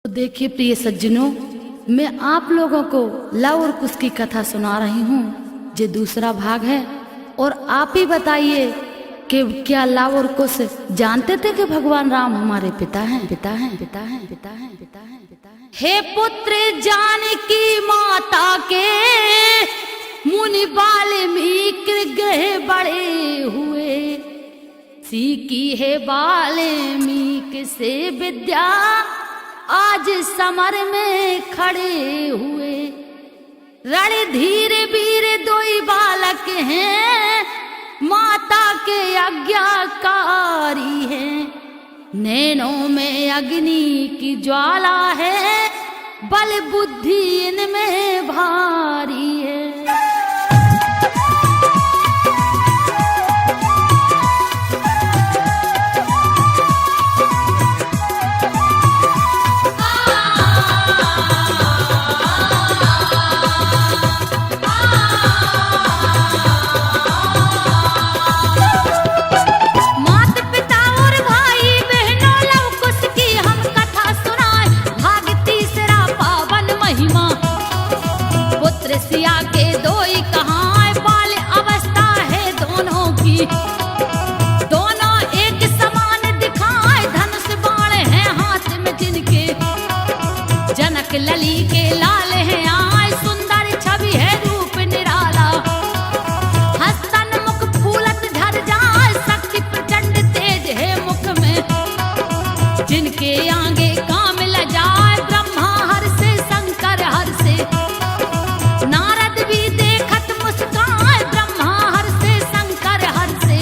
तो देखिए प्रिय सज्जनों, मैं आप लोगों को लव और कुश की कथा सुना रही हूँ। ये दूसरा भाग है और आप ही बताइए कि क्या लव और कुश जानते थे कि भगवान राम हमारे पिता हैं? पिता हैं, पिता हैं, पिता हैं, पिता हैं, पिता हैं। हे पुत्र जानकी माता के मुनि वाल्मीकि गए बड़े हुए, सीखी है वाल्मीकि से विद्या, आज समर में खड़े हुए। रणधीर वीर दोई बालक हैं, माता के आज्ञाकारी हैं। नैनों में अग्नि की ज्वाला है, बल बुद्धि इनमें भारी है। सिया के दोई कहाँ बाल अवस्था है दोनों की, दोनों एक समान दिखाए, धनुष बाण है हाथ में जिनके। जनक लली के लाल है आए, सुंदर छवि है रूप निराला। हस्तन मुख फूलत झर जाए, शक्ति प्रचंड तेज है मुख में। जिनके आगे काम ल जाए, ब्रह्मा हर से शंकर हर से। नारद भी देखत मुस्काए, ब्रह्मा हर से शंकर हर से।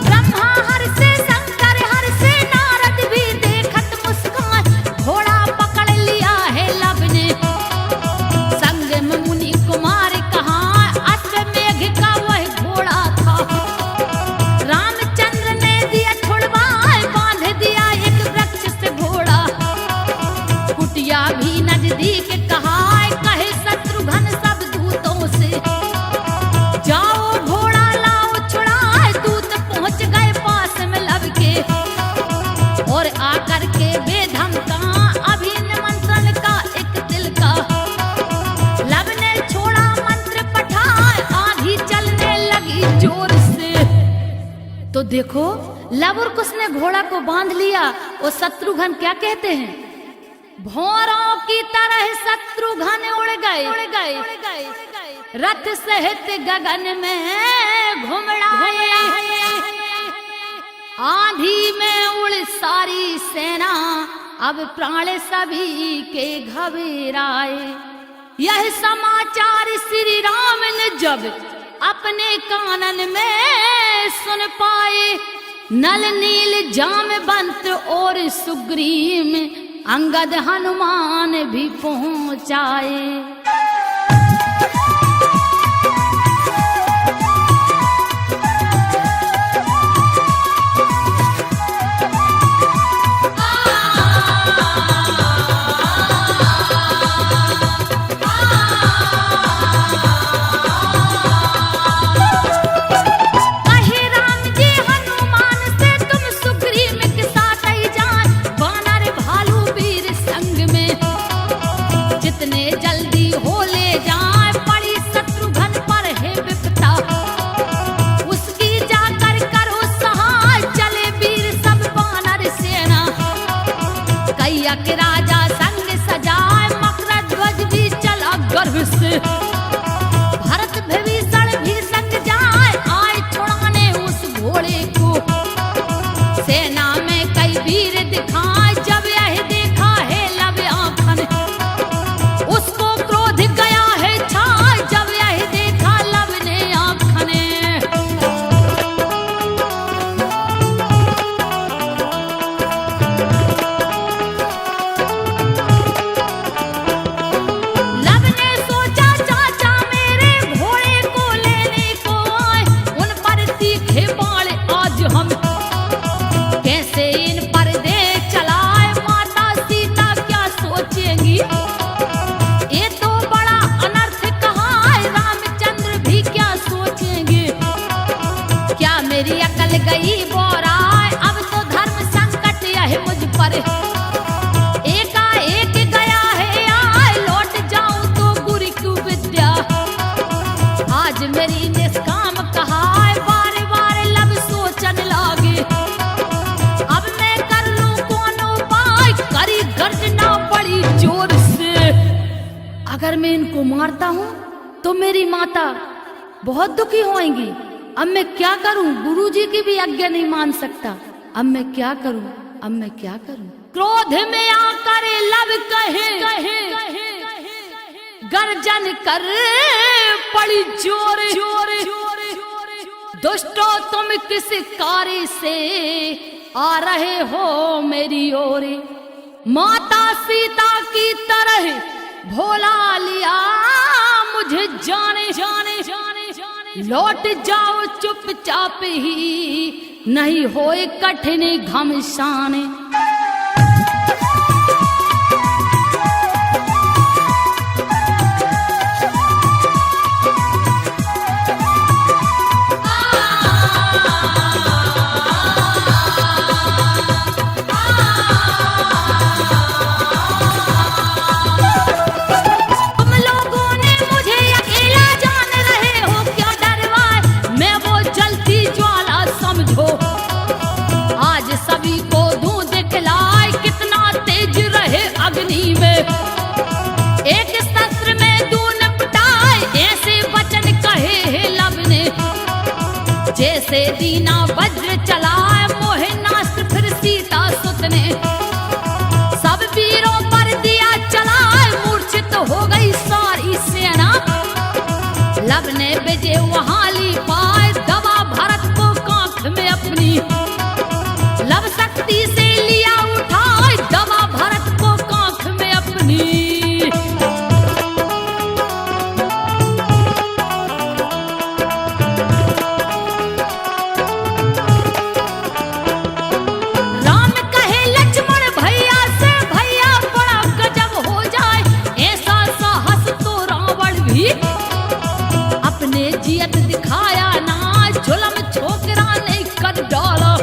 ब्रह्मा हर से शंकर हर से, नारद भी देखत मुस्काए। घोड़ा पकड़ लिया है लब ने, संग में मुनि कुमार कहाँ, अश्वमेघ का वह घोड़ा था। रामचंद्र ने दिया छुड़वाए, बांध दिया एक वृक्ष से घोड़ा। कुटिया भी नजदीक कहा, कहे शत्रुघ्न सब दूतों से। जाओ घोड़ा लाओ छुड़ाए, दूत पहुंच गए पास में लब के। और आकर के बेधम का अभी निमंत्रण का एक दिल का। लब ने छोड़ा मंत्र पठाए, आंधी चलने लगी जोर से। तो देखो लव और कुश ने घोड़ा को बांध लिया और शत्रुघ्न क्या कहते हैं? भौरों की तरह शत्रुघ्न उड़ गए, उड़ गए, उड़ गए। रथ सहित गगन में घुमड़ाए, आंधी में उड़ सारी सेना, अब प्राण सभी के घबराए। यह समाचार श्री राम ने जब अपने कानन में सुन पाए, नल नील जामवंत और सुग्रीव, अंगद हनुमान भी पहुंचाए। जितने जल्दी हो ले जाए, पड़ी अगर मैं इनको मारता हूँ तो मेरी माता बहुत दुखी होंगी। अब मैं क्या करूं? गुरुजी की भी आज्ञा नहीं मान सकता। अब मैं क्या करूं? अब मैं क्या करूं? क्रोध में आकर लब कहे गर्जन कर पड़ी जोर जोर। दुष्टो तुम किस कार्य से आ रहे हो मेरी ओर? माता सीता की तरह भोला लिया मुझे जाने जाने जाने जाने। लौट जाओ चुपचाप ही, नहीं होए कठिन घमसाने। एक शस्त्र में दू निपटाए, ऐसे वचन कहे है लब ने। जैसे दीना वज्र चलाए, मोहे नास्त्र फिर सीता सुत ने। सब वीरों पर दिया चलाए, मूर्छित हो गई सारी सेना। लब ने विजय वहां ली पाए, दबा भरत को कांख में अपनी। लब शक्ति से लिया उठाए, दबा भरत को कांख में अपनी। राम कहे लक्ष्मण भैया से, भैया बड़ा गजब हो जाए। ऐसा साहस तो रावण भी अपने जियत दिखाया ना। जुलम छोकरा ने कर डाला,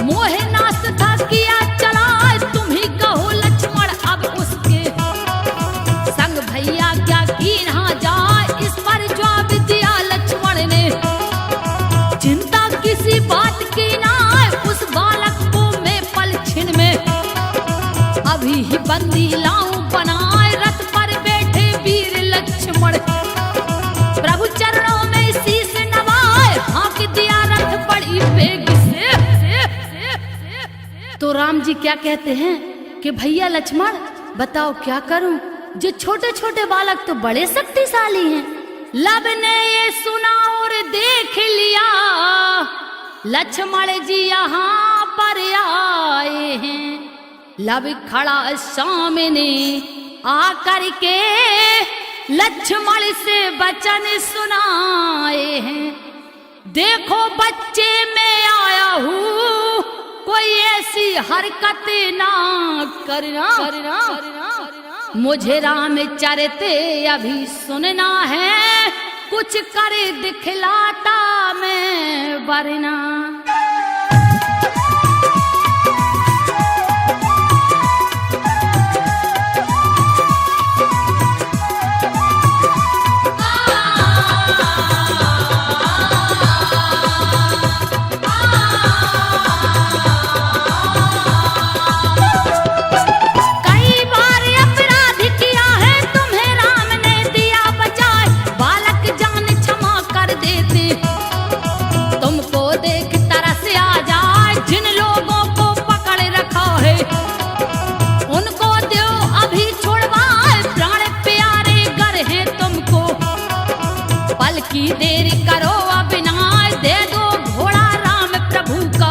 मोहे नाश था किया चला। तुम ही कहो लक्ष्मण अब उसके संग भैया क्या की ना जाए। इस पर जवाब दिया लक्ष्मण ने, चिंता किसी बात की ना। उस बालक को मैं पल छिन में अभी ही बंदी लाऊं बनाए। रथ पर बैठे वीर लक्ष्मण, प्रभु चरणों में शीश नवाए। हाँक दिया रथ बड़ी वेग से। तो राम जी क्या कहते हैं कि भैया लक्ष्मण बताओ क्या करूं? जो छोटे छोटे बालक तो बड़े शक्तिशाली हैं। लब ने ये सुना और देख लिया, लक्ष्मण जी यहाँ पर आए हैं। लब खड़ा सामने आकर के लक्ष्मण से वचन सुनाए हैं। देखो बच्चे मैं आया हूँ, कोई ऐसी हरकत ना करना। मुझे राम चरते अभी सुनना है, कुछ करे दिखलाता मैं वरना। की देर करो अब ना, दे दो घोड़ा राम प्रभु का।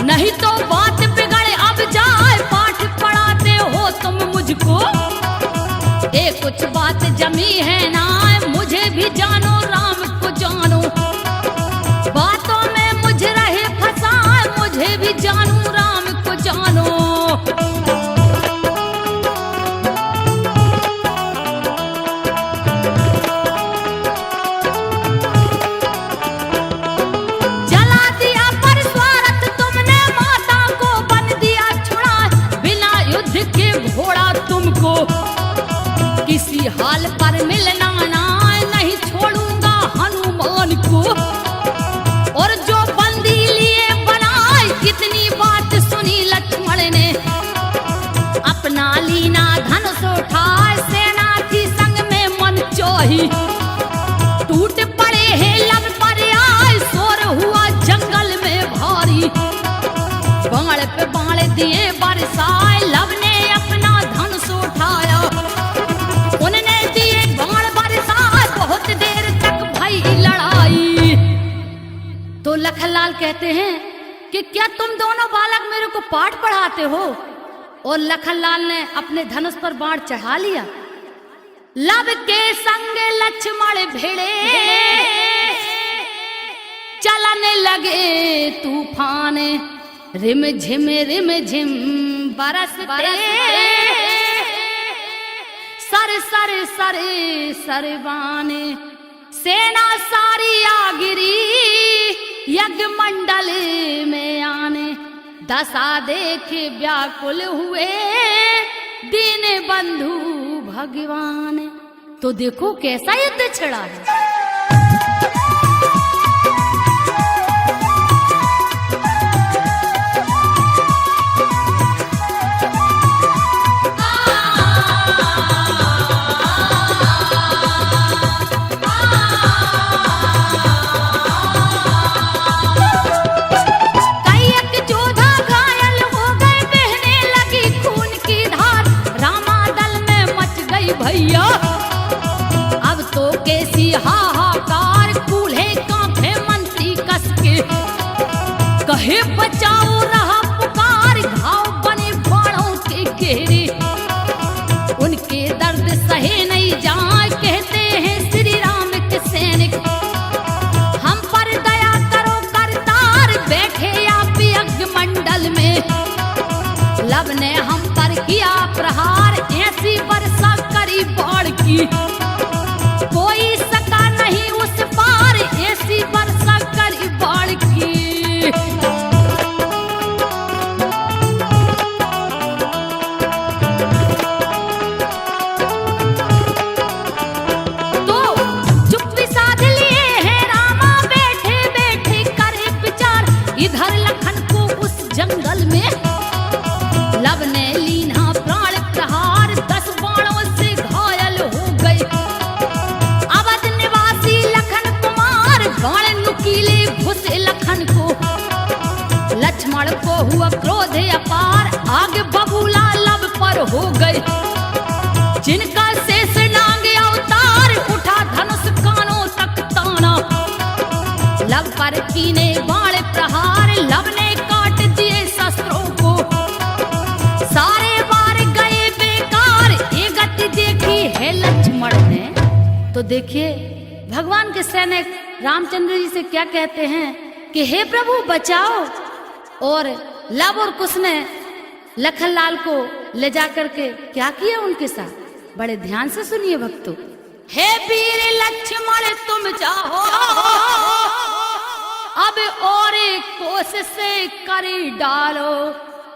नहीं तो बात बिगड़े अब जाए, पाठ पढ़ाते हो तुम मुझको। एक कुछ बात जमी है ना, मुझे भी जानो राम को जानो। बातों में मुझे रहे फंसा, मुझे भी जानू राम को जानो। बढ़ी। टूट पड़े हैं लब पर आए, शोर हुआ जंगल में भारी। बाण पे बाण दिए बरसाए, लब ने अपना धनुष उठाया। उनने दिए बाण बरसाए, बहुत देर तक भई लड़ाई। तो लखनलाल कहते हैं कि क्या तुम दोनों बालक मेरे को पाठ पढ़ाते हो? और लखनलाल ने अपने धनुष पर बाण चढ़ा लिया। लब के संग लक्ष्मण भिड़े, चलने लगे तूफान। रिम झिम बरसते, सर सर सर सरवाने। सेना सारी आ गिरी, यज्ञ मंडल में आने। दशा देखे व्याकुल हुए, दीन बंधु भगवान। तो देखो कैसा युद्ध छिड़ा है। भैया अब तो कैसी हाहाकार, कूल्हे कांपे मंत्री कस के। कहे बचाओ रहा पुकार, घाव बने बाणों के घेरे। उनके दर्द सहे नहीं जाए, कहते हैं श्री राम के सैनिक। हम पर दया करो करतार, बैठे आप यज्ञ मंडल में। लब ने हम पर किया प्रहार, ऐसी वर्षा करी बाढ़ की। कोई सका नहीं उस पार, ऐसी वर्षा करी बाढ़ की। तो चुप्पी साध लिए हैं रामा, बैठे बैठे करे विचार। इधर लखन को उस जंगल में लब ने लीना प्राण प्रहार, 10 बाणों से घायल हो गए। अवध निवासी लखन कुमार, बाण नुकीले घुसे लखन को। लक्ष्मण को हुआ क्रोध अपार, आगे बबूला लब पर हो गए। जिनका शेष नांग अवतार, उठा धनुष कानों तक ताना। लब पर कीने बाण प्रहार, लब ने काट दिए शस्त्रों को। सारे बार गए बेकार, ये गति देखी है लक्ष्मण ने। तो देखिए भगवान के सैनिक रामचंद्र जी से क्या कहते हैं कि हे प्रभु बचाओ। और लब और कुश ने लखनलाल को ले जाकर के क्या किया उनके साथ, बड़े ध्यान से सुनिए भक्तों। हे वीर लक्ष्मण तुम जाओ, अब और कोशिश कर डालो।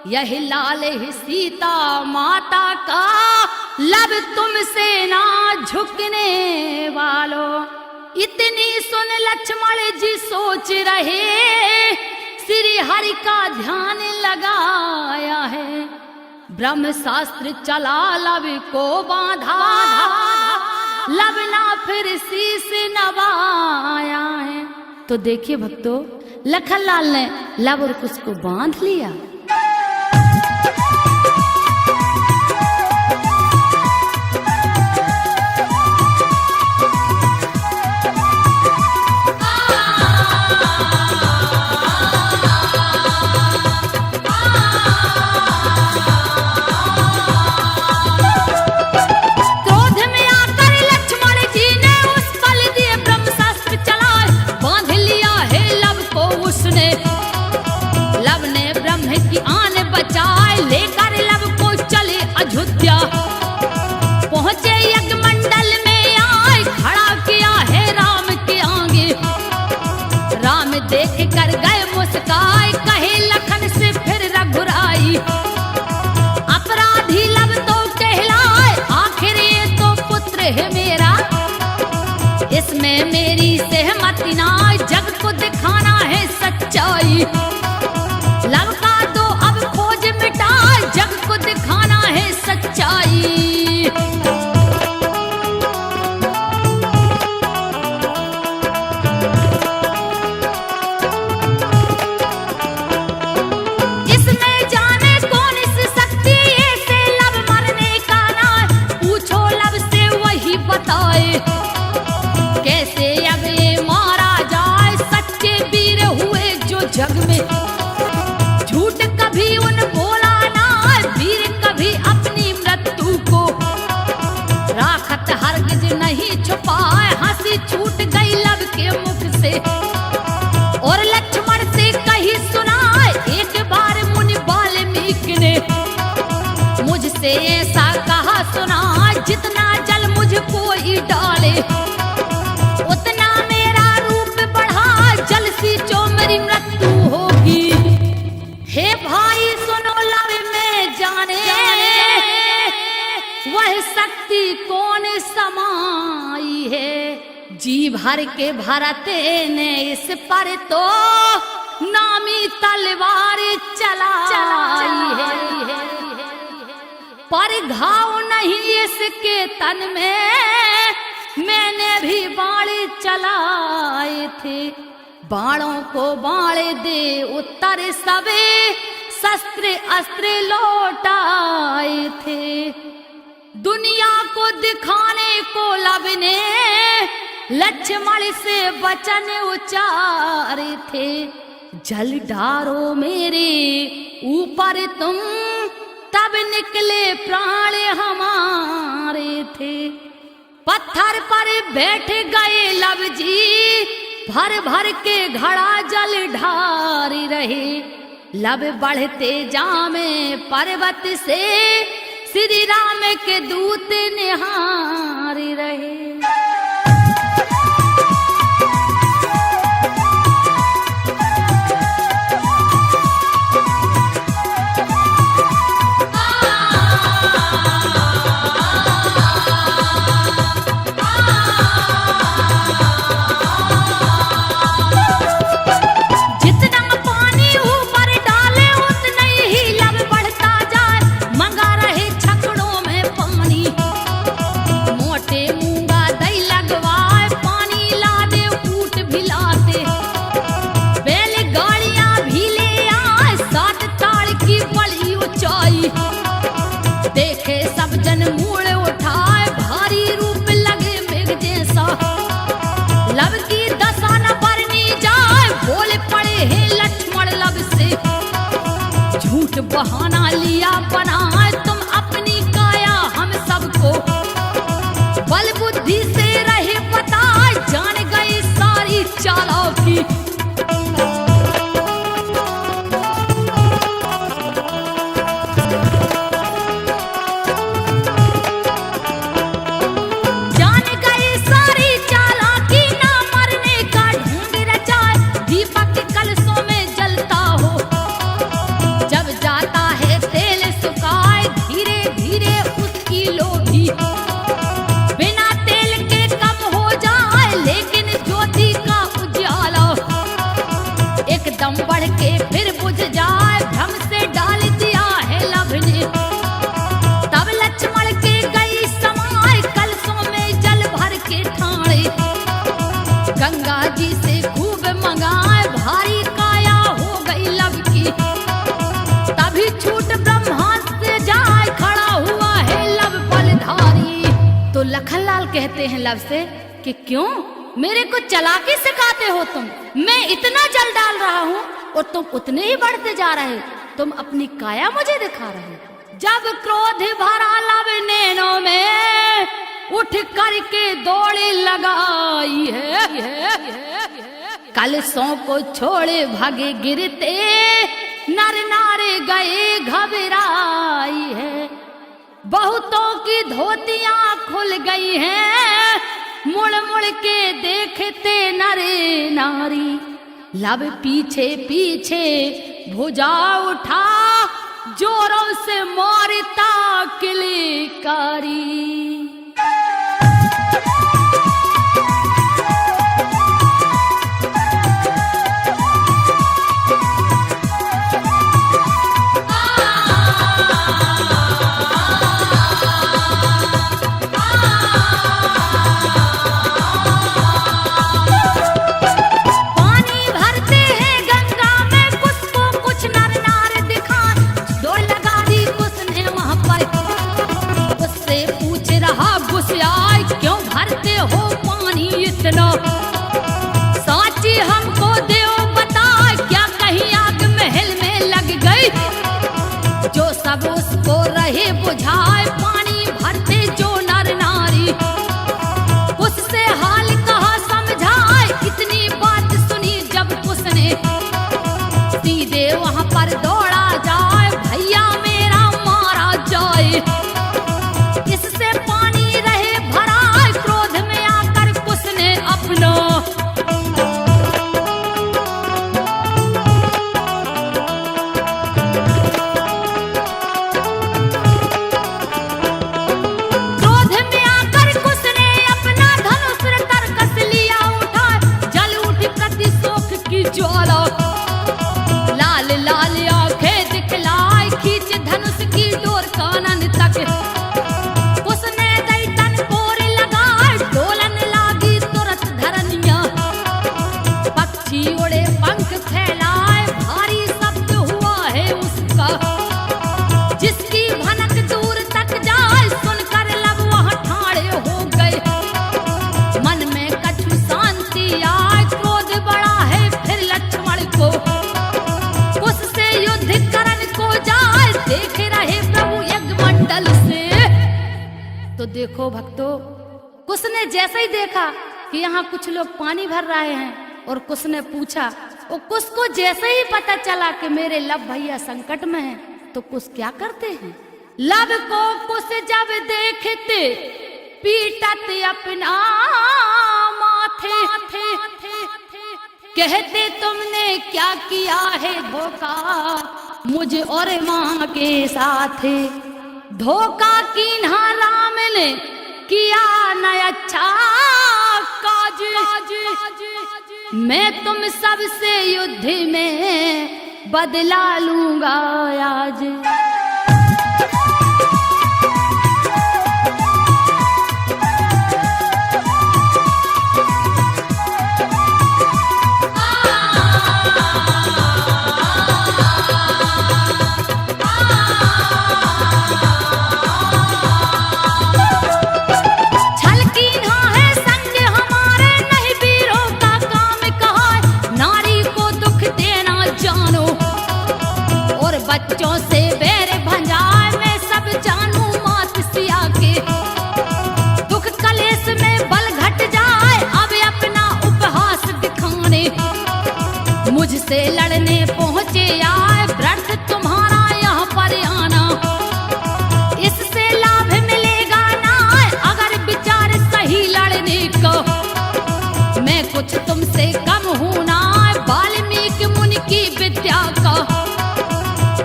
यही लाल ही सीता माता का, लब तुमसे ना झुकने वालो। इतनी सुन लक्ष्मण जी सोच रहे, श्री हरि का ध्यान लगाया है। ब्रह्म शास्त्र चला लब को बांधा, लब ना फिर शीस नवाया है। तो देखिए भक्तों, लखनलाल ने लब और कुश को बांध लिया। देख कर गए मुस्काए, कहे लखन से फिर रघुराई। अपराधी लब तो कहलाए, आखिर ये तो पुत्र है मेरा। इसमें मेरी सहमति ना, जग को दिखाना है सच्चाई। लब का तो अब खोज मिटाए, जग को दिखाना है सच्चाई। जितना जल मुझको ही डाले उतना मेरा रूप बढ़ा, जल सी जो मेरी मृत्यु होगी। हे भाई सुनो लव में जाने वह शक्ति कौन समाई है, जी भर के भरते ने इस पर तो नामी तलवार चलाई है, पर घाव नहीं इसके तन में, मैंने भी बाण चलाए थे। बाणों को बाण दे उत्तर सबे शस्त्र अस्त्र लौटाए थे। दुनिया को दिखाने को लब ने लक्ष्मण से वचन उच्चारे थे, जल डारो मेरे ऊपर तुम, तब निकले प्राण हमारे थे। पत्थर पर बैठ गए लव जी, भर भर के घड़ा जल ढारी रहे। लब बढ़ते जामे पर्वत से, श्री राम के दूत निहारी रहे। देखे सब जन मूड़ उठाए, भारी रूप लगे मेघ जैसा। लब की दशा न बरनी जाए, बोले पड़े हैं लक्ष्मण लब से। झूठ बहाना लिया बनाए तुम अपनी काया हम सबको, बल बुद्धि से रहे बताए, जान गए सारी चालों की। बिना तेल के कम हो जाए लेकिन ज्योति का उजाला एकदम बढ़ के फिर बुझ जाए, भ्रम से डाल दिया है लब ने। तब लक्ष्मण के गई समाए, कलशों में जल भर के ठाणे। गंगा जी से खूब मंगाए, भारी काया हो गई लब की। तभी छूट ब्रह्मास्त्र जाए, खड़ा हुआ है लब बलधारी। तो लखनलाल कहते हैं लब से कि क्यों मेरे को चालाकी सिखाते हो तुम? मैं इतना जल डाल रहा हूँ और तुम उतने ही बढ़ते जा रहे, तुम अपनी काया मुझे दिखा रहे। जब क्रोध भरा लब नैनों में, उठ करके दौड़े लगाई है। कलशों को छोड़े भागे गिरते, नर नारे गए घबराई है। बहुतों की धोतियां खुल गई हैं, मुड़ मुड़ के देखते नरे नारी। लब पीछे पीछे भुजा उठा, जोरों से मारता किलकारी। साची हमको देव बता, क्या कहीं आग महल में लग गई? जो सब उसको रहे बुझाए, पानी भरते जो नर नारी। उससे हाल कहा समझाए, इतनी बात सुनी जब उसने, सीधे वहां पर दौड़ा जाए, भैया मेरा मारा जाए। इससे पानी देखो भक्तों, कुछ ने जैसे ही देखा कि यहाँ कुछ लोग पानी भर रहे हैं और कुछ ने पूछा, और कुछ को जैसे ही पता चला कि मेरे लब भैया संकट में हैं, तो कुछ क्या करते हैं, लब को कुछ जब देखते पीटत अपना माथे, कहते तुमने क्या किया है धोखा मुझे और माँ के साथ, धोखा किन्हा राम ने किया न अच्छा काज, मैं तुम सबसे युद्ध में बदला लूंगा आज। बच्चों से बैर भंजाए मैं सब जानू मात सिया के, दुख कलेश में बल घट जाए अब अपना उपहास दिखाने, मुझसे लड़ने पहुंचे आए व्रत तुम्हारा यहाँ पर आना, इससे लाभ मिलेगा ना अगर विचार सही लड़ने को, मैं कुछ तुमसे कम हूं ना वाल्मीकि मुनि की विद्या का,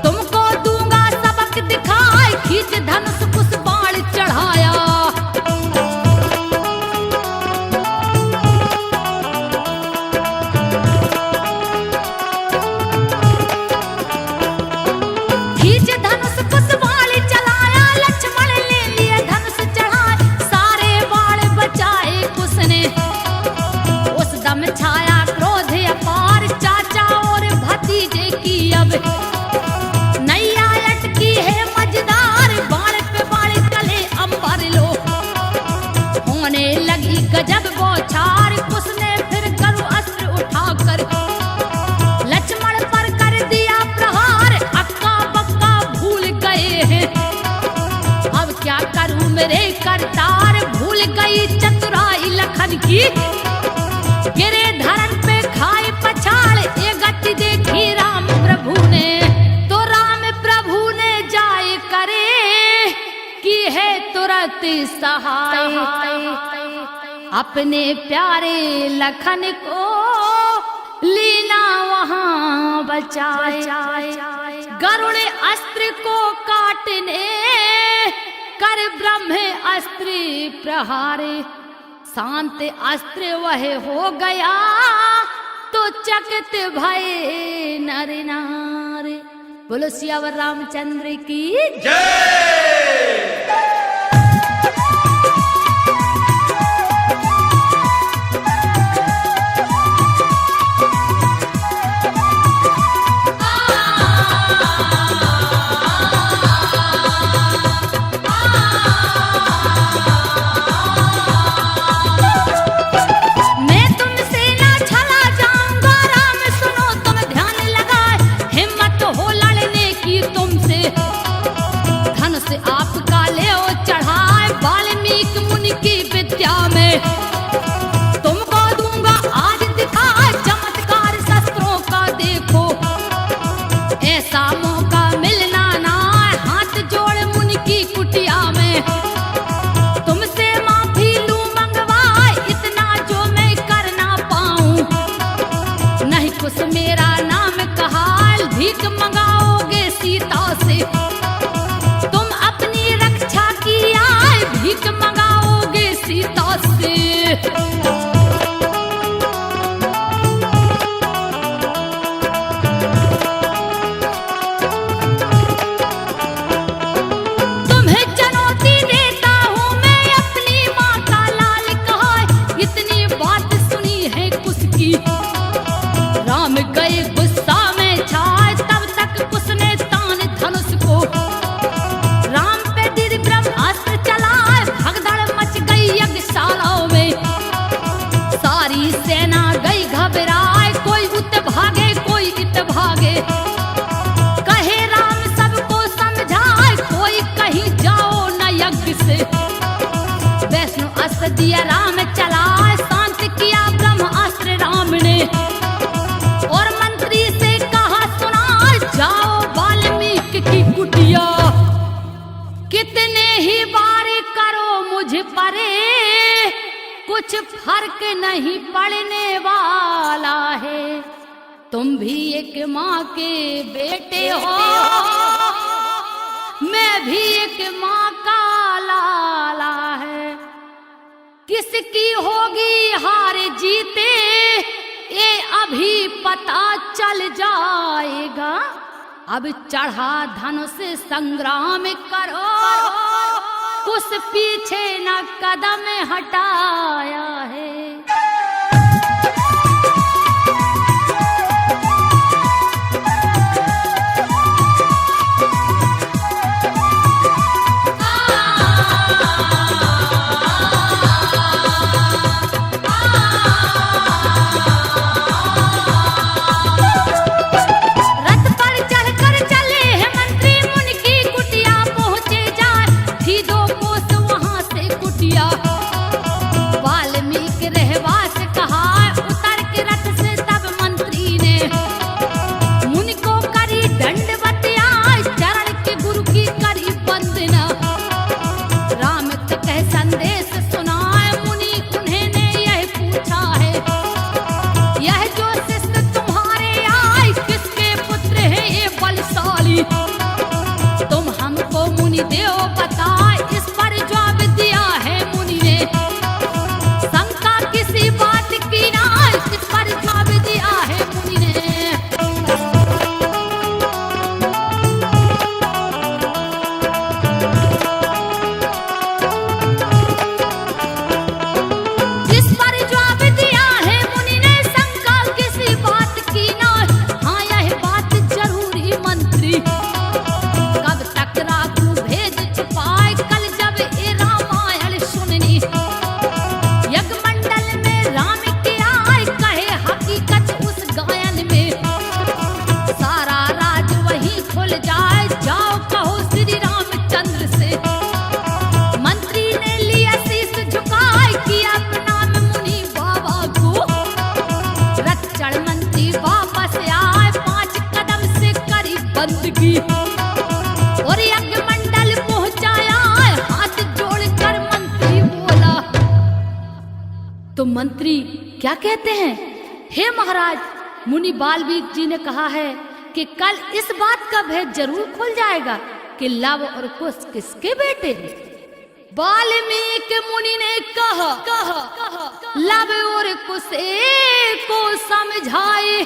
तुमको दूंगा सबक दिखाए खींच धनुष कुछ बाण चढ़ाया, खींच धनुष कुछ बाण चलाया, लक्ष्मण ले लिए धनुष चढ़ाए सारे बाण बचाए उसने, उस दम छाया क्रोध अपार चाचा और भतीजे की अब नैया अटकी है मजेदार, बाण पे बाण चले अंबर लो, होने लगी गजब बौछार, उसने फिर करु अस्त्र उठाकर लक्ष्मण पर कर दिया प्रहार, अक्का बक्का भूल गए हैं अब क्या करूं मेरे करतार, भूल गई चतुराई लखन की गिरे धरन पे खाए पछाड़, ये गति देखी राम प्रभु ने तो राम प्रभु ने जाए करे कि है तुरंत सहाय, अपने प्यारे लखन को लीना वहां बचाए, गरुड़ अस्त्र को काटने कर ब्रह्म अस्त्र प्रहारे, शांत अस्त्र वह हो गया तो चकित भय नर नार। बोलो सियावर रामचंद्र की जय। आपका ले चढ़ाए वाल्मीकि मुनि की विद्या में, तुमको दूंगा आज दिखाए चमत्कार शस्त्रों का देखो, ऐसा मौका मिलना ना हाथ जोड़ मुनि की कुटिया में, तुमसे माफी लूं मंगवाए इतना जो मैं कर ना पाऊं, नहीं कुछ मेरा नाम कहा भीख मंगाओगे सीता से, भीख मंगाओगे सीता से। तुम्हें चुनौती देता हूँ मैं अपनी माँ का लाल कहा, इतनी बात सुनी है कुछ की राम गए गुस्सा में छाए, तब तक उसने तान धनुष को राम पे दीद ब्रह्मास्त्र चलाए, भगदड़ मच गई यज्ञशालाओं में, सारी सेना गई घबराए, कोई उत भागे कोई इत भागे, कहे राम सबको समझाए कोई कहीं जाओ न यज्ञ से, अस्त्र दिया राम चलाए, शांत किया ब्रह्मास्त्र राम ने। और मंत्री से कहा सुना, जाओ वाल्मीकि की कुटिया, कितने ही बार करो मुझ परे, कुछ फर्क नहीं पड़ने वाला है। तुम भी एक माँ के बेटे हो, मैं भी एक माँ का लाला है। किसकी होगी हार जीते, ये अभी पता चल जाएगा। अब चढ़ा धनुष संग्राम करो, कुछ पीछे न कदम हटाया है। तुम हमको मुनि देव बता, इस पर जवाब दिया है मुनि ने। शंका किसी बात की ना, इस पर जवाब दिया है मुनि ने। इस पर जवाब दिया है मुनि ने, शंका किसी बात की ना। हाँ यह बात जरूरी मंत्री, कब तक राखूं भेद छुपाए, कल जब ये रामायण सुननी। यज्ञमंडल में राम के आए, कहे हकीकत उस गायन में। सारा राज वहीं खुल जाए, जाओ कहो श्री रामचंद्र से। मंत्री ने लिया शीश झुकाए, किया प्रणाम मुनि बाबा को। रक्षण मंत्री वापस आए, 5 कदम से करी बंदगी। और यज्ञमंडल पहुंचाया, हाथ जोड़कर मंत्री बोला। तो मंत्री क्या कहते हैं? हे महाराज, मुनि वाल्मीकि जी ने कहा है कि कल इस बात का भेद जरूर खुल जाएगा कि लव और कुश किसके बेटे हैं। वाल्मीकि मुनि ने कहा, लव और कुश को समझाए,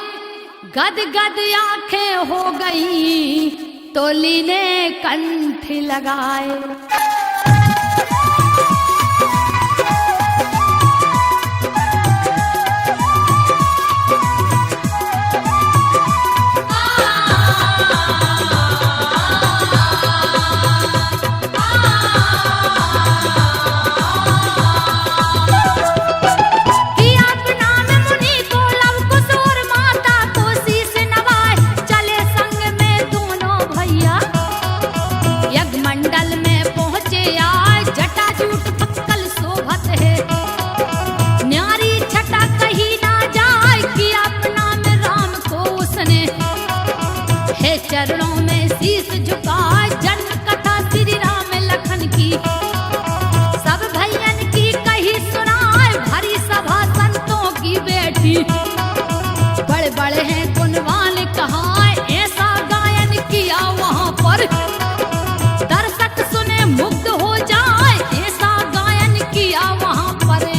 गद गद आंखें हो गई, तोली ने कंठ लगाए। चरणों में शीश झुकाए, जन्म कथा श्री राम लखन की। सब भैयन की कही सुनाए, भरी सभा संतों की बैठी। बड़े बड़े हैं गुणवान कहाए, ऐसा गायन किया वहां पर। दर्शक सुने मुग्ध हो जाए, ऐसा गायन किया वहां पर।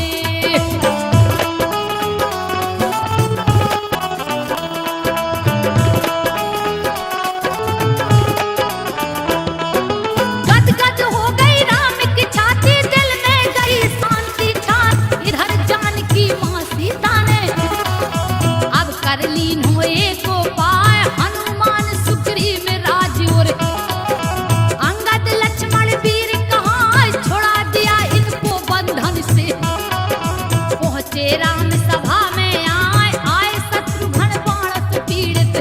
राम सभा में आए शत्रुघ्न बाण से पीड़ित।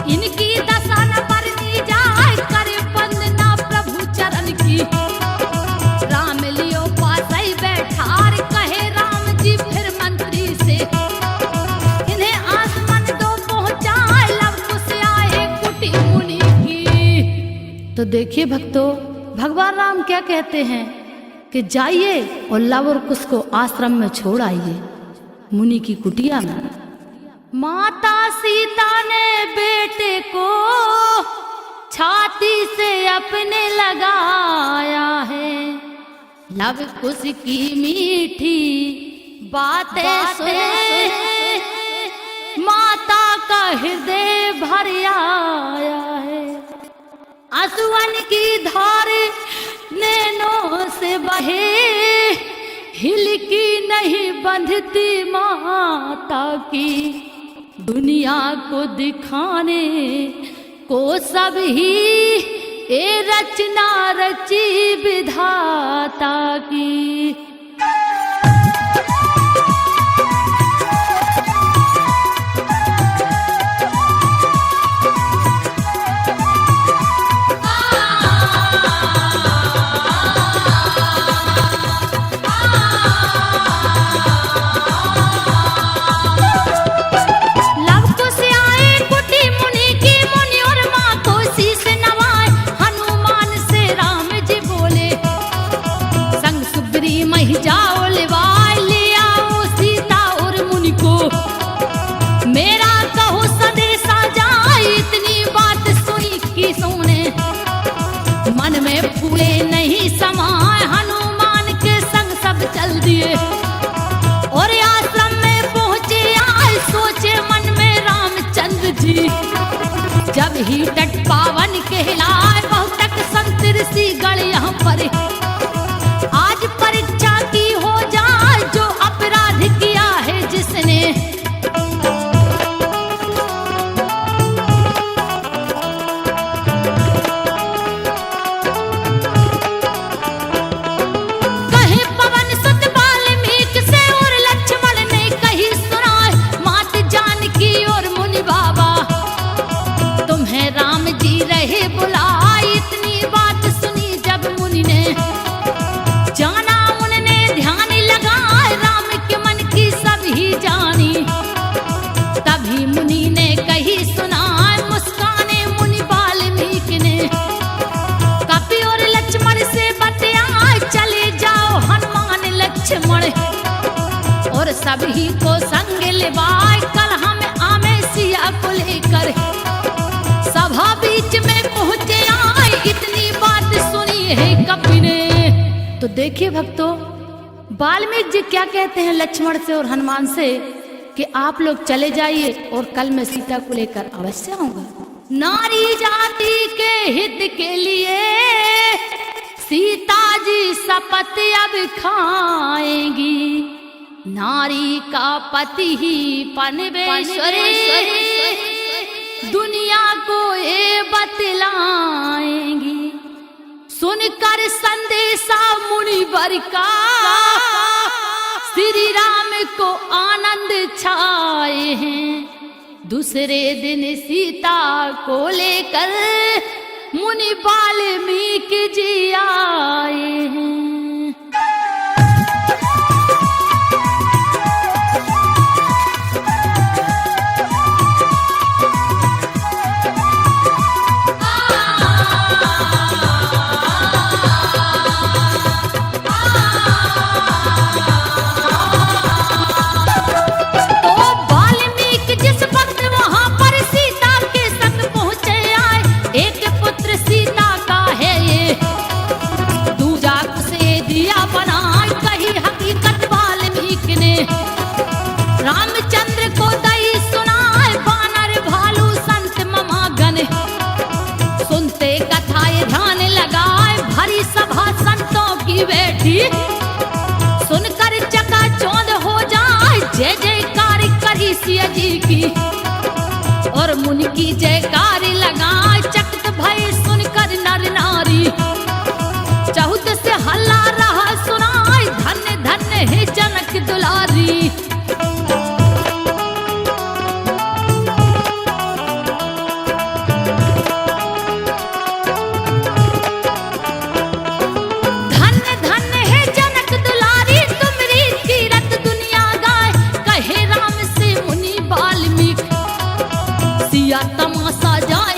इनकी दशा न बरनी जाए, करे वंदना प्रभु चरण की। राम लियो पास देखिए भक्तों, भगवान राम क्या कहते हैं कि जाइए और लव और कुश को आश्रम में छोड़ आइए, मुनि की कुटिया में। माता सीता ने बेटे को छाती से अपने लगाया है, लव कुश की मीठी बातें सुने माता का हृदय भर आया है। आंसुअन की धार नैनों से बहे, हिल की नहीं बंधती माता की, दुनिया को दिखाने को सब ही ये रचना रची विधाता की। और आश्रम में पहुंचे आए, सोचे मन में रामचंद्र जी, जब ही तट पावन कहलाए बहुत तक संत ऋषि गण यहाँ पर। आज परीक्षा की हो जाए जो अपराध किया है जिसने, और सभी को संग लेवाए कल हम आमे सिया को लेकर, सभा बीच में पहुंचे आए, इतनी बात सुनी है कपि ने। तो देखिए भक्तों, वाल्मीकि जी क्या कहते हैं लक्ष्मण से और हनुमान से कि आप लोग चले जाइए और कल मैं सीता को लेकर अवश्य आऊंगा। नारी जाति के हित के लिए सीता जी शपथ अब खाएंगी, नारी का पति ही पनवेश्वरी, दुनिया को ये बतलाएंगी। सुनकर संदेशा मुनिवर का श्री राम को आनंद छाए हैं, दूसरे दिन सीता को लेकर मुनि वाल्मीकि जी आए हैं। रामचंद्र को दई सुनाए बानर भालू संत ममागन, सुनते कथाएं ध्यान लगाए भरी सभा संतों की बैठी, सुनकर चकाचौंध हो जाए जय जयकार करी सिया जी की, और मुनि की जयकार लगाए चकित भय सुनकर नर नारी, चहुत से हल्ला रहा सुनाए धन्य धन्य है जनक दुलारी। तमाशा जाए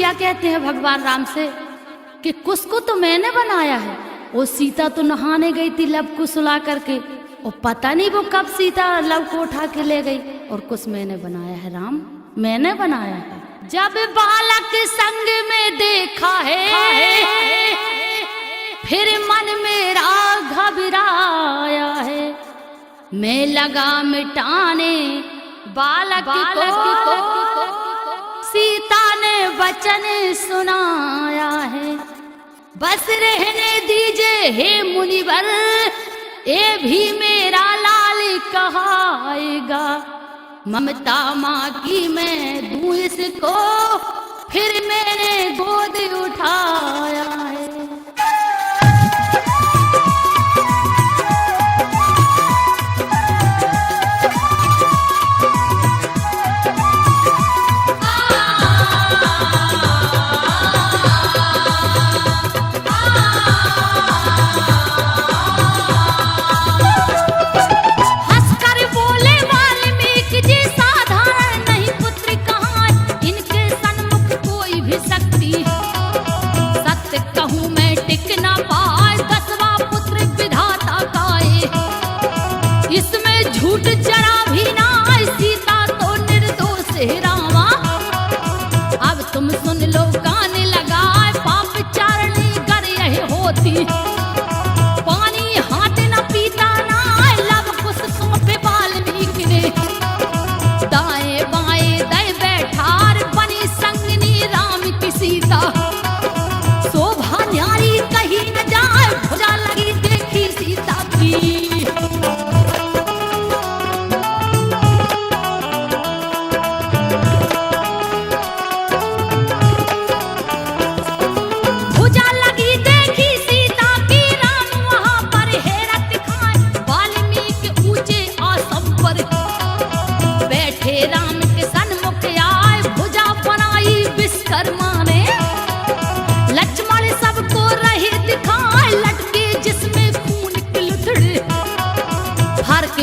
क्या कहते हैं भगवान राम से कि कुश को तो मैंने बनाया है। वो सीता तो नहाने गई थी लव को सुला करके, और पता नहीं वो कब सीता लव को उठा के ले गई, और कुछ मैंने बनाया है राम, मैंने बनाया है। जब बालक संग में देखा है फिर मन मेरा घबराया है, मैं लगा मिटाने बालक को सीता ने वचन सुनाया है। बस रहने दीजिए हे मुनिवर, ये भी मेरा लाल कहाएगा, ममता माँ की मैं दूं इसको, फिर मैंने गोद उठाया है। पानी हाथ न पीता ना लव कुश सौंपे वाल्मीकि ने, दाएं बाएं दे बैठार बनी संगनी राम की सीता, शोभा न्यारी कहीं न जाए, भुजा लगी देखी सीता की।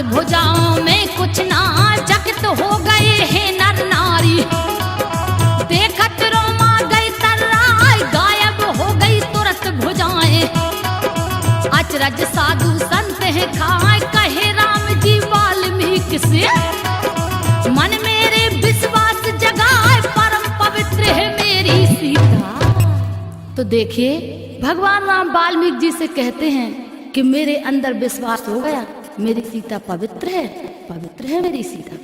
भुजाओं में कुछ ना चकित हो गए हैं नर नारी, देखत रोमा गई तर्राई, गायब हो गई तुरंत भुजाएं। अचरज साधु संत है खाए, कहे राम जी वाल्मीकि से, मन मेरे विश्वास जगाए, परम पवित्र है मेरी सीता। तो देखिए भगवान राम वाल्मीकि जी से कहते हैं कि मेरे अंदर विश्वास हो गया, मेरी सीता पवित्र है मेरी सीता।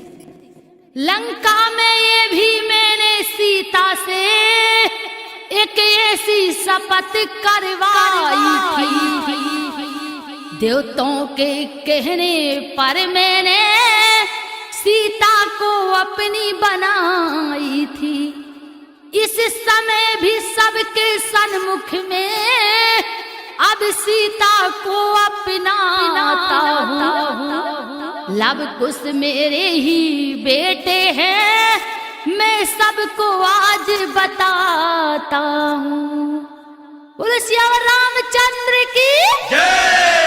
लंका में ये भी मैंने सीता से एक ऐसी शपथ करवाई थी, देवताओं के कहने पर मैंने सीता को अपनी बनाई थी। इस समय भी सबके सन्मुख में अब सीता को अपनाता हूँ, लव कुश मेरे ही बेटे हैं, मैं सबको आज बताता हूँ। बोलो सियावर रामचंद्र की जय।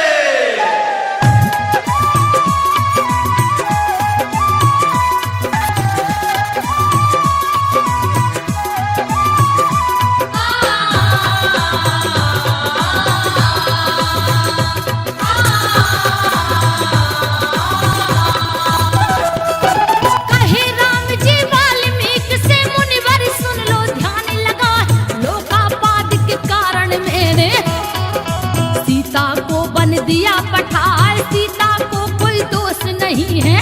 दिया पठार, सीता को कोई दोष नहीं है,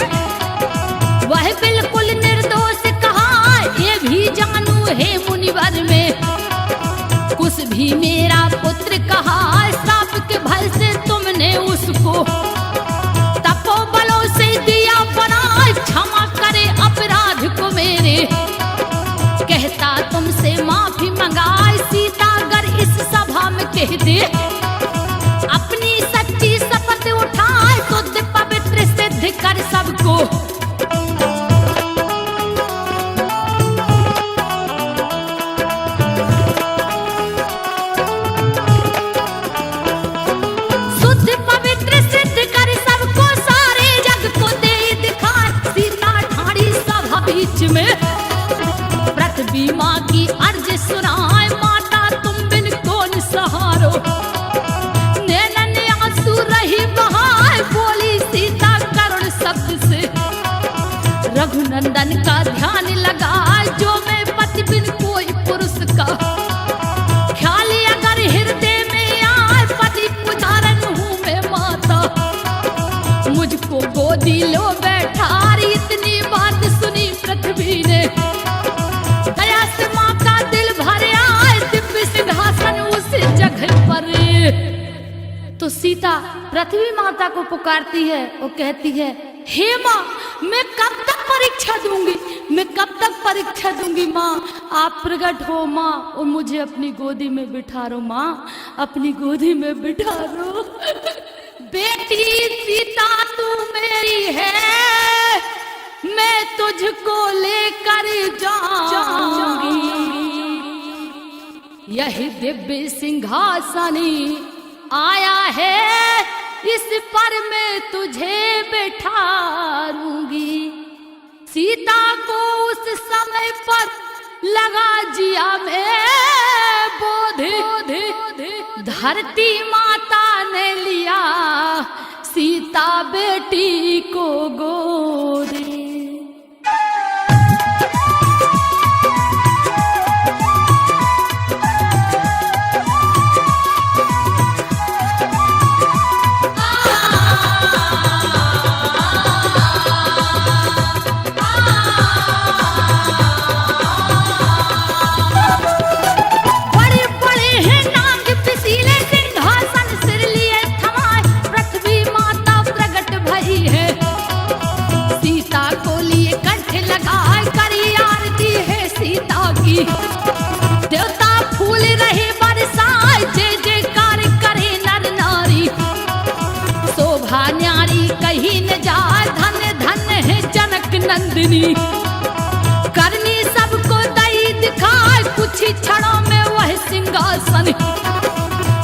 वह बिल्कुल निर्दोष कहा, ये भी जानू है मुनिवर में, कुछ भी मेरा पुत्र कहा, श्राप के भय से तुमने उसको तपोबलों से दिया बनाए, क्षमा करे अपराध को मेरे, कहता तुमसे माफी मंगाए, सीता अगर इस सभा में कह दे अपनी सच्ची शपथ उठाए, शुद्ध पवित्र सिद्ध कर सबको। शुद्ध पवित्र सिद्ध कर सबको, सारे जग को दे दिखाए, सीता ठाड़ी सभा बीच में, पृथ्वी माँ की अर्ज सुन तो सीता पृथ्वी माता को पुकारती है और कहती है, हे माँ, मैं कब तक परीक्षा दूंगी, मैं कब तक परीक्षा दूंगी माँ, आप प्रकट हो माँ और मुझे अपनी गोदी में बिठा रो माँ, अपनी गोदी में बिठा रो। बेटी सीता तू मेरी है, मैं तुझको लेकर जाऊंगी, यही दिव्य सिंहासन आया है, इस पर मैं तुझे बिठाऊंगी। सीता को उस समय पर लगा जिया में बोध, धरती माता ने लिया सीता बेटी को गोद। देवता फूल रहे बरसाए, जय जयकार करे नर नारी, शोभा न्यारी कहीं न जाए, धन धन है जनक नंदिनी, करनी सबको दई दिखाए, कुछ ही क्षणों में वह सिंहासन,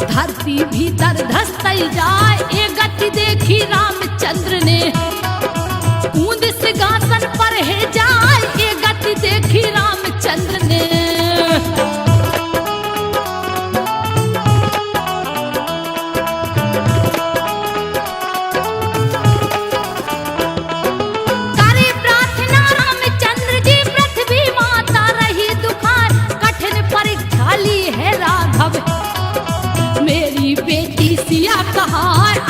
धरती भीतर धसई जाए, ये गति देखी रामचंद्र ने, कूद सिंहासन पर है जाए, ये गति देखी रामचंद्र ने। करे प्रार्थना रामचंद्र जी, पृथ्वी माता रही दुखार, कठिन परीक्षा ली है राघव, मेरी बेटी सिया कहा,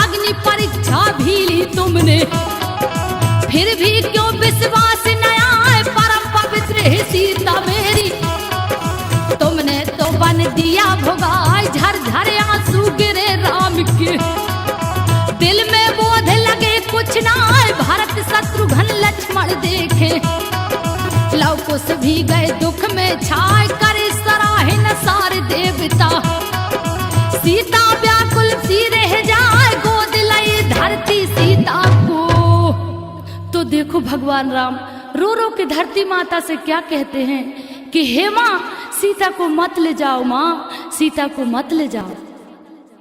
अग्नि परीक्षा भी ली तुमने, फिर भी क्यों विश्वास न आए, परम पवित्र है सीता मेरी, तुमने तो बन दिया भुगाए, झरझर आंसू गिरे राम के, दिल में बोध लगे कुछ ना आए, भरत शत्रुघ्न लक्ष्मण देखे, लव कुश भी गए दुख में छाए, करे सराहे न सारे देवता, सीता व्याकुल सी रह जाए, गोद लाई धरती सीता को। तो देखो भगवान राम रो रो के धरती माता से क्या कहते हैं कि हे माँ, सीता को मत ले जाओ माँ, सीता को मत ले जाओ।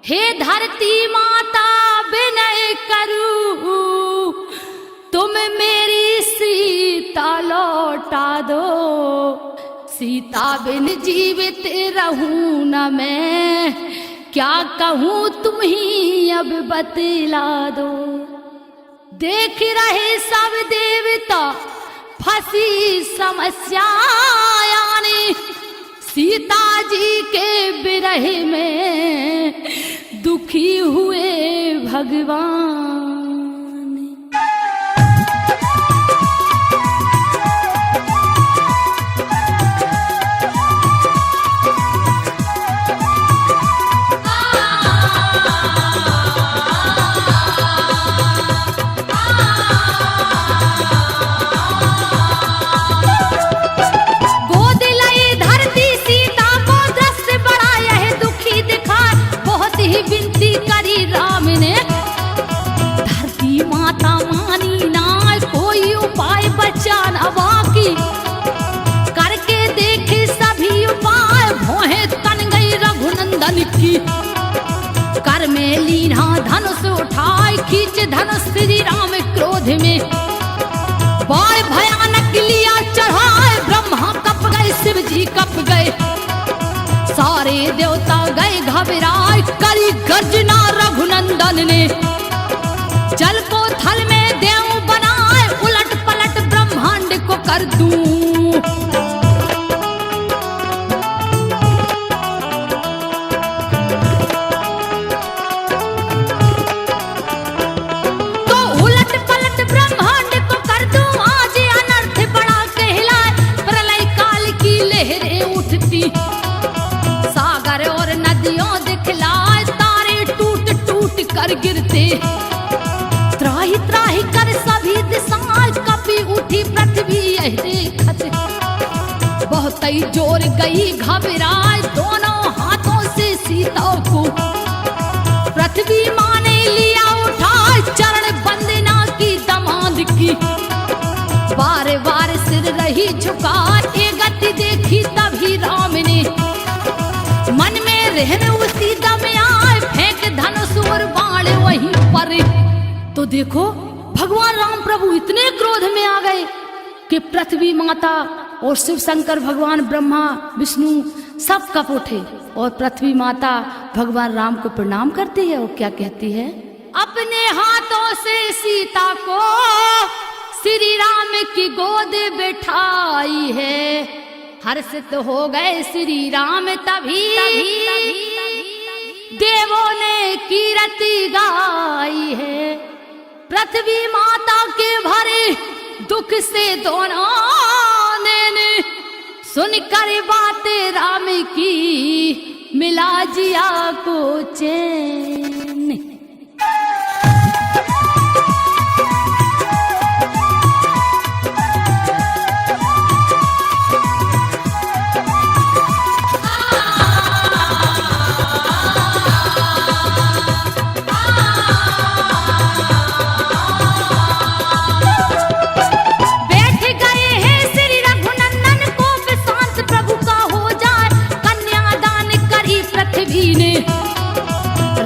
हे धरती माता विनय करूं, तुम मेरी सीता लौटा दो, सीता बिन जीवित रहूं न मैं, क्या कहूँ तुम ही अब बतला दो। देख रहे सब देवता फंसी समस्या यानी, सीता जी के विरह में दुखी हुए भगवान। विनती करी राम ने, धरती माता मानी ना, कोई उपाय बचाना बाकी, करके देखे सभी उपाय, भोहे तन गई रघुनंदन की, कर में लीना धनुष उठाए, खींच धनुष श्री राम क्रोध में, बाय भयानक लिया चढ़ाए, ब्रह्मा कप गए शिव जी कप गए, सारे देवता गए घबराए, करी गर्जना रघुनंदन ने, जल को थल में देव बनाए, उलट पलट ब्रह्मांड को कर दूं। तो उलट पलट ब्रह्मांड को कर दूं, आज अनर्थ बड़ा कहलाए, प्रलय काल की लहरें उठती, सागर और नदियों दिखलाए, तारे टूट टूट कर गिरते। त्राही त्राही कर सभी दिशाएं कपी उठी पृथ्वी यह देखत। बहुत ही जोर गई घबराए दोनों हाथों से सीता को। पृथ्वी माँ ने लिया उठा चरण वंदना की दमाद की। बार बार सिर रही झुका ये गति देखी तभी राम ने। मन में रहने उसी दम आए फेंक धनुष और बाण वहीं पर। तो देखो भगवान राम प्रभु इतने क्रोध में आ गए कि पृथ्वी माता और शिव शंकर भगवान ब्रह्मा विष्णु सब कप उठे। और पृथ्वी माता भगवान राम को प्रणाम करती है और क्या कहती है? अपने हाथों से सीता को श्री राम की गोद बैठाई है। हर्षित हो गए श्री राम तभी देवों ने कीर्ति गाई है। पृथ्वी माता के भरे दुख से दोनों ने सुनकर बातें राम की मिला जिया को चैन।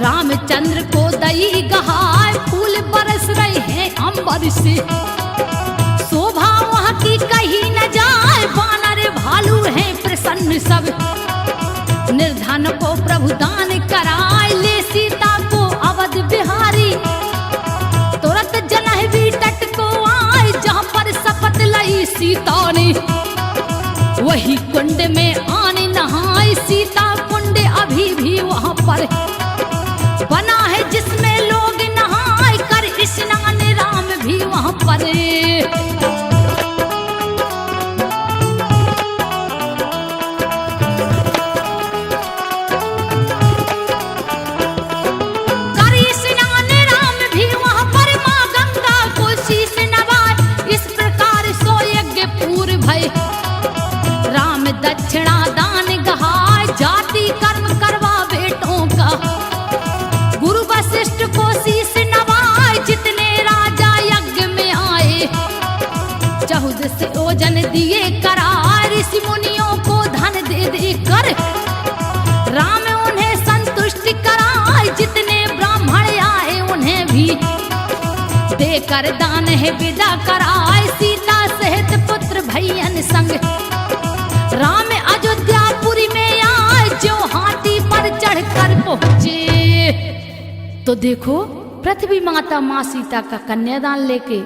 रामचंद्र को दई गहाय फूल बरस रहे हैं अंबर से। शोभा वहाँ की कहीं न जाए वानर भालू हैं प्रसन्न सब। निर्धन को प्रभु दान कराए ले सीता को अवध बिहारी। तुरंत जनहवी तट को आए जहाँ पर शपथ लई सीता ने। वही कुंड में आने नहाए सीता कुंड अभी भी वहाँ पर बना है जिसमें लोग नहाए कर स्नान राम भी वहाँ पर। कर स्नान राम भी वहाँ पर माँ गंगा को शीश नवाए। इस प्रकार सो यज्ञ पूर्ण भय राम दक्षिणा दान गहाय जाति कर्म करवा बेटों का। वशिष्ठ को शीश नवाए जितने राजा यज्ञ में आए। 14 से ओजन दिए कराए ऋषि मुनियों को धन दे दे कर। राम उन्हें संतुष्ट कराए जितने ब्राह्मण आए उन्हें भी देकर दान है विदा कराए। सीता सहित पुत्र भैयन संग राम अयोध्यापुरी में आए जो हाथी पर चढ़कर पहुंचे। तो देखो पृथ्वी माता माँ सीता का कन्यादान लेके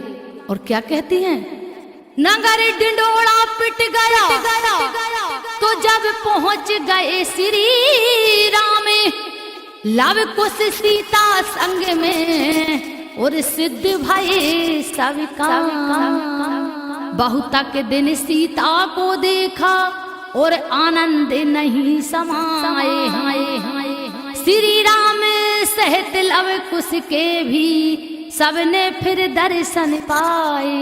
और क्या कहती हैं? नगर डिंडोड़ा पिट गया तो जब पहुंच गए श्री राम लव कुश सीता संग में और सिद्ध भये सब काम। बहुता के दिन सीता को देखा और आनंद नहीं समाए। श्री राम सहित लव कुश के भी सबने फिर दर्शन पाए।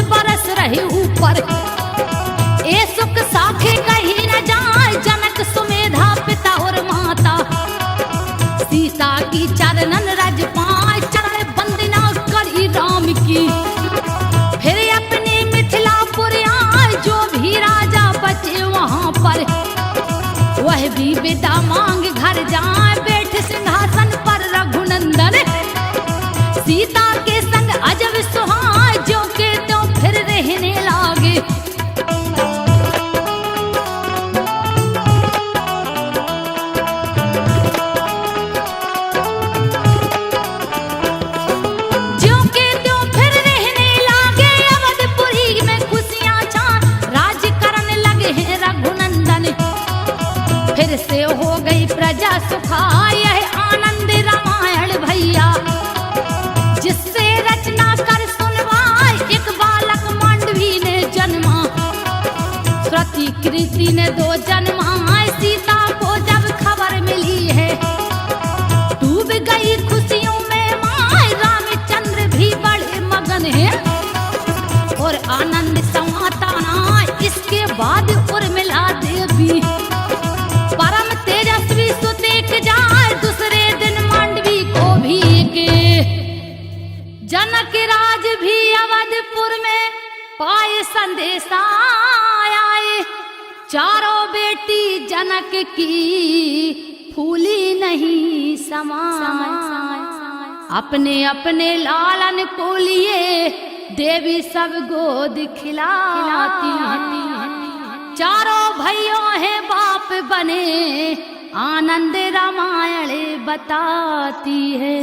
बरस रहे ऊपर ए सुख साखे कहीं न जाए। जनक सुमेधा पिता और माता सीता की चरणन रज पाए। चरण वंदना करी राम की फिर अपने मिथिलापुर आए। जो भी राजा बचे वहाँ पर वह भी विदा मांग घर जाए। बैठ सिंहासन पर रघुनंदन सीता के संग अजब सुहाए। जो के तो फिर रहने लागे। यह आनंद रामायण भैया, जिससे रचना कर सुनवाए एक बालक मांडवी ने जन्मा। सती कृति ने 2 जन्माए, सीता को जब खबर मिली है डूब गई खुशियों में माए। रामचंद्र भी बड़े मगन है और आनंद समाता ना। इसके बाद उर्मिला देवी परम तेजस्वी सुतेक जाए। दूसरे दिन मांडवी को भी के जनक राज भी अवधपुर में पाए संदेशा आए। चारों बेटी जनक की फूली नहीं समाए। अपने अपने लालन को लिए देवी सब गोद खिलाती। चारों भाइयों हैं बाप बने, आनंद रामायण बताती है।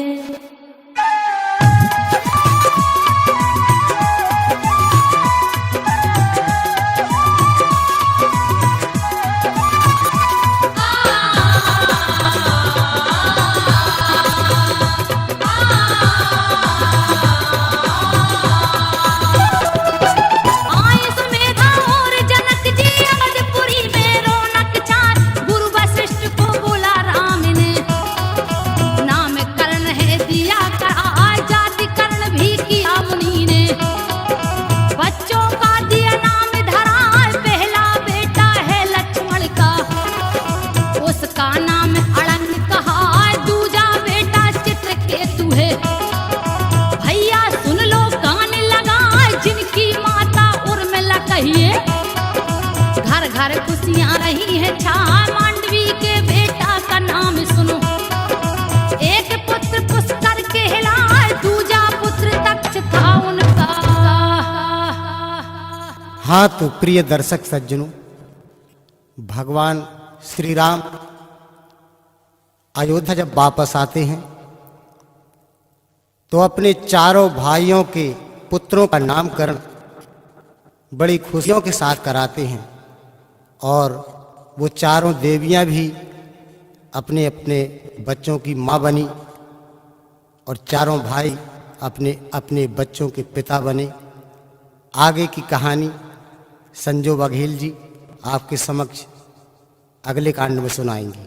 घर खुशियां रही है छाए। मांडवी के बेटा का नाम सुनो, एक पुत्र पुष्कर कहलाए, दूजा पुत्र दक्ष था उनका। हाँ तो प्रिय दर्शक सज्जनों, भगवान श्री राम अयोध्या जब वापस आते हैं तो अपने चारों भाइयों के पुत्रों का नामकरण बड़ी खुशियों के साथ कराते हैं और वो चारों देवियां भी अपने अपने बच्चों की माँ बनी और चारों भाई अपने अपने बच्चों के पिता बने। आगे की कहानी संजो बघेल जी आपके समक्ष अगले कांड में सुनाएंगे।